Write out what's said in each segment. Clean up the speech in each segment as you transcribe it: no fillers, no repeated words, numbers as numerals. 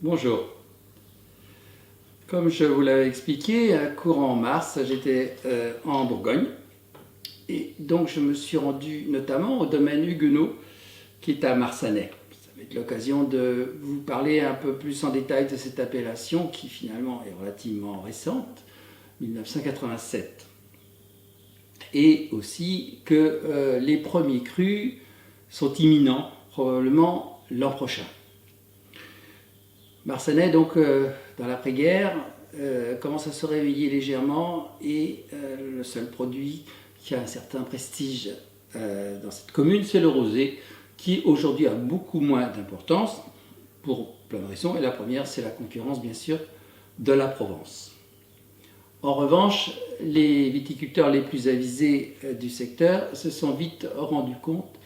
Bonjour. Comme je vous l'avais expliqué, courant mars, j'étais en Bourgogne. Et donc je me suis rendu notamment au domaine Huguenot, qui est à Marsanais. Ça va être l'occasion de vous parler un peu plus en détail de cette appellation qui finalement est relativement récente, 1987. Et aussi que les premiers crus sont imminents, probablement l'an prochain. Marsanais, donc, dans l'après-guerre, commence à se réveiller légèrement et le seul produit qui a un certain prestige dans cette commune, c'est le rosé, qui aujourd'hui a beaucoup moins d'importance pour plein de raisons. Et la première, c'est la concurrence, bien sûr, de la Provence. En revanche, les viticulteurs les plus avisés du secteur se sont vite rendus compte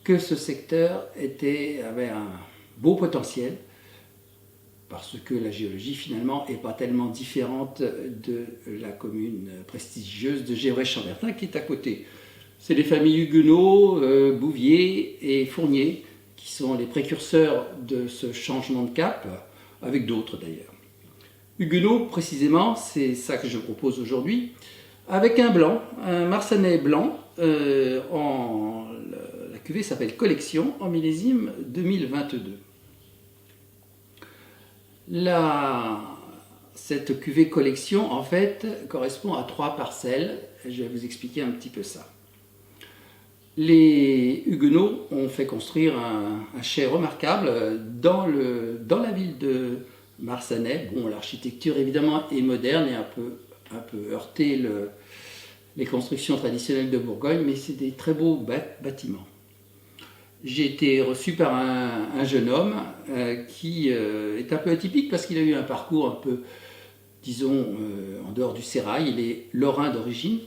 que ce secteur avait un beau potentiel, parce que la géologie finalement n'est pas tellement différente de la commune prestigieuse de Gévray-Chambertin qui est à côté. C'est les familles Huguenot, Bouvier et Fournier qui sont les précurseurs de ce changement de cap, avec d'autres d'ailleurs. Huguenot précisément, c'est ça que je propose aujourd'hui, avec un blanc, un Marsanais blanc, la cuvée s'appelle Collection en millésime 2022. Cette cuvée collection, en fait, correspond à 3 parcelles. Je vais vous expliquer un petit peu ça. Les Huguenots ont fait construire un chai remarquable dans la ville de Marsanais. Bon, l'architecture, évidemment, est moderne et un peu heurté les constructions traditionnelles de Bourgogne, mais c'est des très beaux bâtiments. J'ai été reçu par un jeune homme qui est un peu atypique parce qu'il a eu un parcours un peu, disons, en dehors du sérail. Il est lorrain d'origine.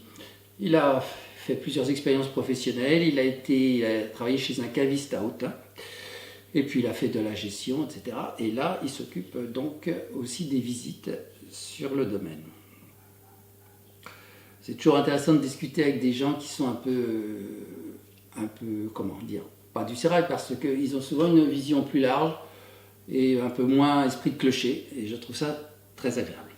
Il a fait plusieurs expériences professionnelles. Il a travaillé chez un caviste à Autun. Et puis il a fait de la gestion, etc. Et là, il s'occupe donc aussi des visites sur le domaine. C'est toujours intéressant de discuter avec des gens qui sont un peu, comment dire, pas du sérail, parce qu'ils ont souvent une vision plus large et un peu moins esprit de clocher, et je trouve ça très agréable.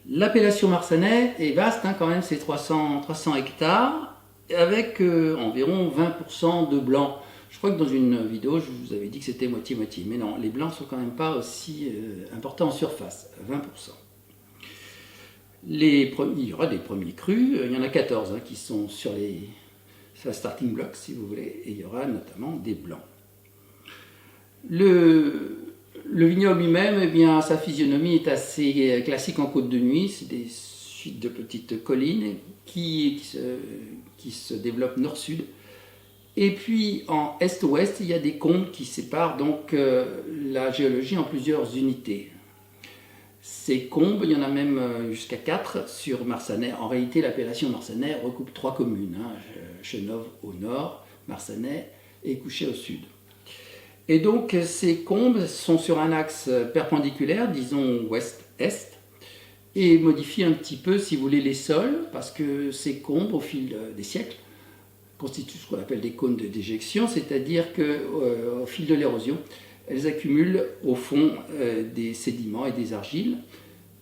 L'appellation Marsanais est vaste, quand même, c'est 300 hectares, avec environ 20% de blanc. Je crois que dans une vidéo, je vous avais dit que c'était moitié-moitié, mais non, les blancs sont quand même pas aussi importants en surface, 20%. Il y aura des premiers crus, il y en a 14 qui sont sur la starting block si vous voulez, et il y aura notamment des blancs. Le vignoble lui-même, eh bien, sa physionomie est assez classique en Côte de Nuit, c'est des suites de petites collines qui se développent nord-sud. Et puis en est-ouest, il y a des combes qui séparent donc la géologie en plusieurs unités. Ces combes, il y en a même jusqu'à 4 sur Marsanais. En réalité, l'appellation Marsanais recoupe 3 communes. Chenôve au nord, Marsanais et Couchet au sud. Et donc ces combes sont sur un axe perpendiculaire, disons ouest-est, et modifient un petit peu, si vous voulez, les sols, parce que ces combes, au fil des siècles, constituent ce qu'on appelle des cônes de déjection, c'est-à-dire qu'au fil de l'érosion, elles accumulent au fond des sédiments et des argiles,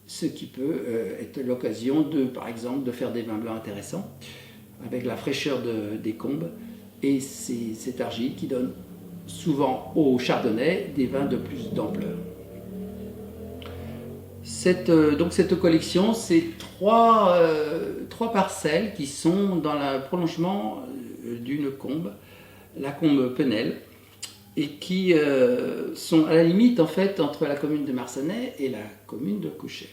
ce qui peut être l'occasion, par exemple, de faire des vins blancs intéressants, avec la fraîcheur des combes, et c'est cette argile qui donne souvent au chardonnay des vins de plus d'ampleur. Donc cette collection, c'est trois parcelles qui sont dans le prolongement d'une combe, la combe Penel, et qui sont à la limite en fait entre la commune de Marsanais et la commune de Couchet.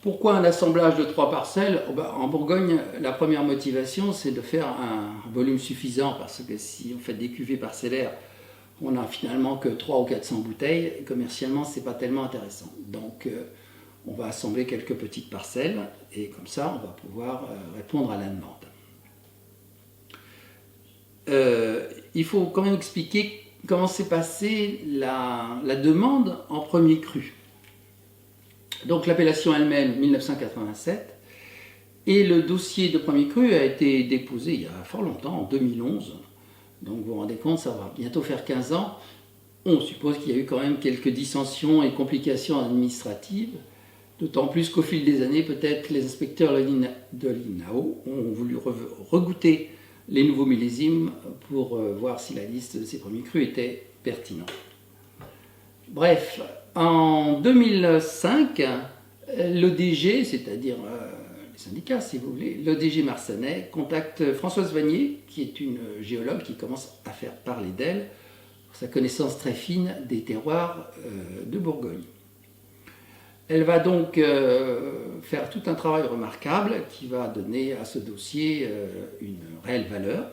Pourquoi un assemblage de 3 parcelles ? En Bourgogne, la première motivation, c'est de faire un volume suffisant, parce que si on fait des cuvées parcellaires, on n'a finalement que 300 ou 400 bouteilles, et commercialement, ce n'est pas tellement intéressant. Donc, on va assembler quelques petites parcelles, et comme ça, on va pouvoir répondre à la demande. Il faut quand même expliquer comment s'est passée la demande en premier cru. Donc l'appellation elle-même, 1987, et le dossier de premier cru a été déposé il y a fort longtemps, en 2011. Donc vous vous rendez compte, ça va bientôt faire 15 ans. On suppose qu'il y a eu quand même quelques dissensions et complications administratives, d'autant plus qu'au fil des années, peut-être les inspecteurs de l'INAO ont voulu regoûter les nouveaux millésimes pour voir si la liste de ces premiers crus était pertinente. Bref, en 2005, l'ODG, c'est-à-dire les syndicats si vous voulez, l'ODG marsanais contacte Françoise Vanier, qui est une géologue qui commence à faire parler d'elle pour sa connaissance très fine des terroirs de Bourgogne. Elle va donc faire tout un travail remarquable qui va donner à ce dossier une réelle valeur.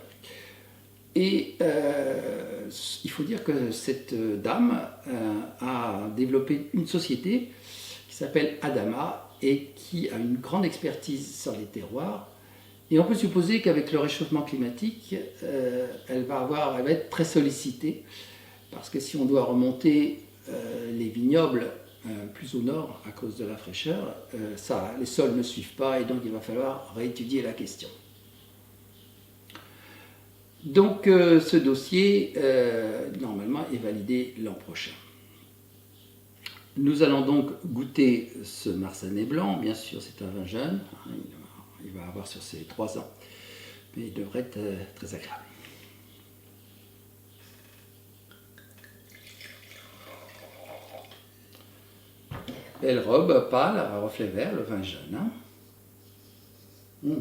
Et il faut dire que cette dame a développé une société qui s'appelle Adama et qui a une grande expertise sur les terroirs. Et on peut supposer qu'avec le réchauffement climatique, elle va être très sollicitée parce que si on doit remonter les vignobles plus au nord à cause de la fraîcheur, les sols ne suivent pas et donc il va falloir réétudier la question. Donc ce dossier, normalement, est validé l'an prochain. Nous allons donc goûter ce Marsanais blanc. Bien sûr, c'est un vin jeune. Il va avoir sur ses 3 ans. Mais il devrait être très agréable. Belle robe, pâle, à reflet vert, le vin jeune. Hein.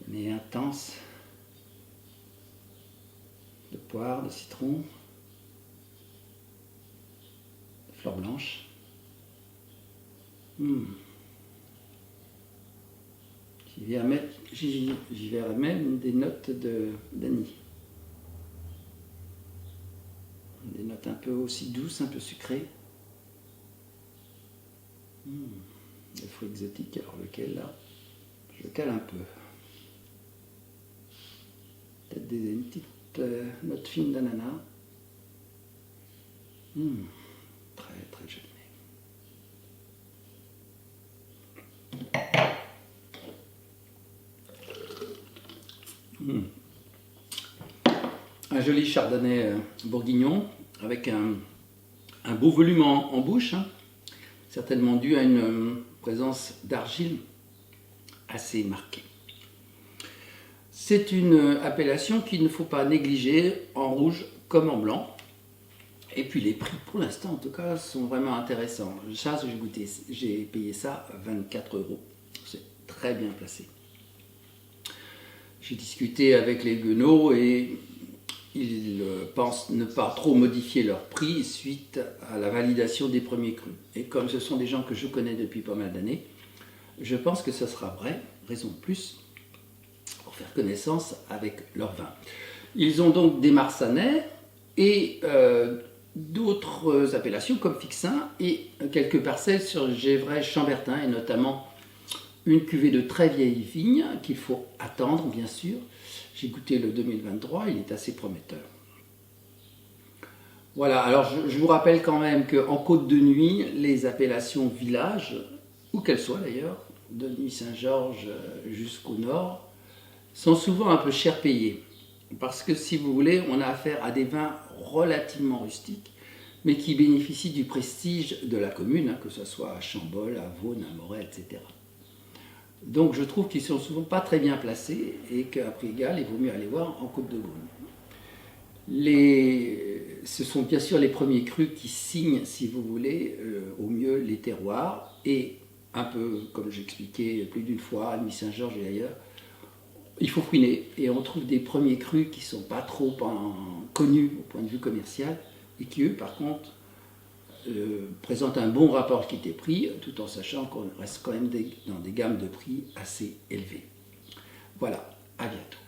Mais intense. De poire, de citron, de fleurs blanches. J'y verrai même des notes d'anis. Des notes un peu aussi douces, un peu sucrées. Des fruits exotiques, alors lequel là? Je cale un peu. Peut-être une petite note fine d'ananas. Très très joli. Un joli chardonnay bourguignon avec un beau volume en bouche, hein, certainement dû à une présence d'argile assez marquée. C'est une appellation qu'il ne faut pas négliger en rouge comme en blanc. Et puis les prix, pour l'instant en tout cas, sont vraiment intéressants. Ça, j'ai payé ça 24 €. C'est très bien placé. J'ai discuté avec les guenauds et ils pensent ne pas trop modifier leur prix suite à la validation des premiers crus. Et comme ce sont des gens que je connais depuis pas mal d'années, je pense que ce sera vrai, raison de plus, pour faire connaissance avec leur vin. Ils ont donc des Marsanais et d'autres appellations comme Fixin et quelques parcelles sur Gevrey-Chambertin et notamment une cuvée de très vieille vigne qu'il faut attendre bien sûr. J'ai goûté le 2023, il est assez prometteur. Voilà, alors je vous rappelle quand même qu'en Côte de Nuit, les appellations village, où qu'elles soient d'ailleurs, de Nuit-Saint-Georges jusqu'au nord, sont souvent un peu cher payées. Parce que si vous voulez, on a affaire à des vins relativement rustiques, mais qui bénéficient du prestige de la commune, hein, que ce soit à Chambolle, à Vaune, à Moret, etc. Donc je trouve qu'ils sont souvent pas très bien placés et qu'à prix égal, il vaut mieux aller voir en Côte de Beaune. Ce sont bien sûr les premiers crus qui signent, si vous voulez, au mieux les terroirs et un peu, comme j'expliquais plus d'une fois, à Nuit-Saint-Georges et ailleurs, il faut fouiner et on trouve des premiers crus qui ne sont pas trop connus au point de vue commercial et qui, eux, par contre, présentent un bon rapport qualité-prix tout en sachant qu'on reste quand même dans des gammes de prix assez élevées. Voilà, à bientôt.